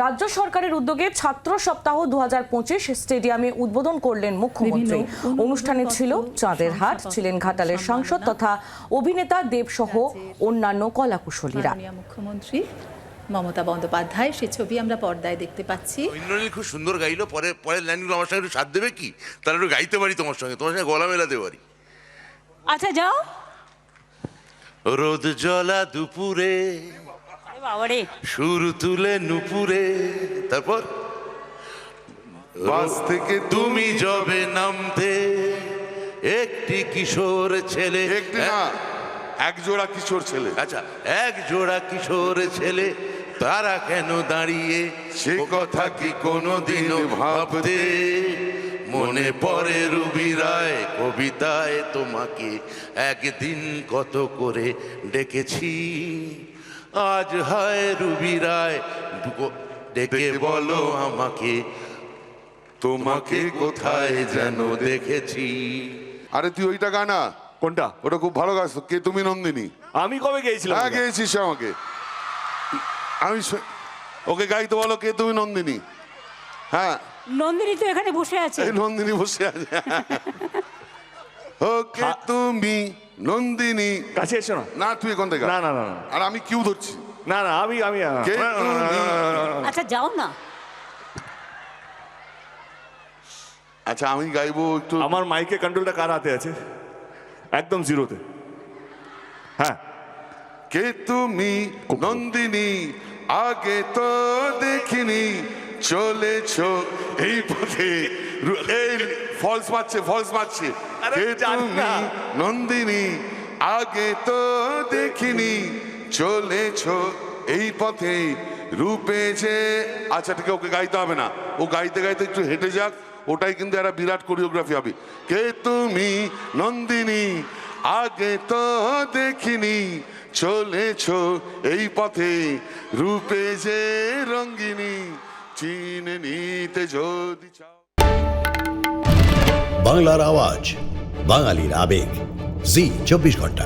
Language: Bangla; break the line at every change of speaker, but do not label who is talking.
রাজ্য সরকারের উদ্যোগে ছাত্র সপ্তাহ 2025 স্টেডিয়ামে উদ্বোধন করলেন মুখ্যমন্ত্রী। অনুষ্ঠানে ছিল চাঁদের হাট, ছিলেন ঘাটালের সাংসদ তথা অভিনেতা দেব সহ অন্যান্য কলাকুশলীরা।
মুখ্যমন্ত্রী মমতা বন্দ্যোপাধ্যায় সে ছবি আমরা পর্দায় দেখতে পাচ্ছি।
ইন্দ্রনীল খুব সুন্দর গাইলো, পরের লাইনগুলো আমার সঙ্গে একটু সাথ দেবে কি? তাহলে একটু গাইতে পারি তোমার সঙ্গে গলা মেলাতে পারি।
আচ্ছা যাও।
রোদ জ্বলা দুপুরে
বাবারে
সুর তুলে নুপুরে, তারপর বাস থেকে তুমি যবে নামতে একটি কিশোর ছেলে,
একটি না এক জোড়া কিশোর ছেলে,
আচ্ছা এক জোড়া কিশোর ছেলে, তারা কেন দাঁড়িয়ে
সে কথা কি কোনোদিনও ভাবতে?
মনে পড়ে রুবি রায় কবিতায় তোমাকে একদিন কত করে ডেকেছি। আজ হয় রুবি রায় ডেকে বলো আমাকে তোমাকে কোথায় যেন দেখেছি।
আরে তুই ওইটা গানা।
কোনটা?
ওটা খুব ভালো গাছ। কে তুমি নন্দিনী?
আমি কবে গেছিলাম?
হ্যাঁ গেয়েছিস আমাকে। আমি ওকে গাইতে বলো কে তুমি নন্দিনী। হ্যাঁ
নন্দিনী তো এখানে বসে আছে।
এই নন্দিনী বসে আছে। ওকে তুমি নন্দিনী।
কাছে এসো না।
না তুই এখান থেকে।
না না না।
আর আমি কিউ ধরছি।
না না আমি
কে তুমি?
আচ্ছা যাও না।
আচ্ছা আমি গাইবো একটু।
আমার মাইকে কন্ট্রোলটা কার হাতে আছে? একদম জিরোতে। হ্যাঁ।
কে তুমি নন্দিনী, আগে তো দেখিনি, চলেছো এই পথে। এই ফলস মারছে।
আরে
কে
জানি
তুমি
না।
নন্দিনী, আগে তো দেখিনি, চলেছো এই পথে রূপে যে। আচ্ছা ঠিক আছে, ওকে গাইতে হবে না। ও গাইতে গাইতে একটু হেঁটে যাক, ওটাই কিন্তু একটা বিরাট কোরিওগ্রাফি হবে। কে তুমি নন্দিনী, আগে তো দেখিনি, চলেছো এই পথে রূপে যে রঙ্গিনী, চিনে নিতে যদি চাও।
বাংলার আওয়াজ, বাঙালির আবেগ, জি 24 ঘন্টা।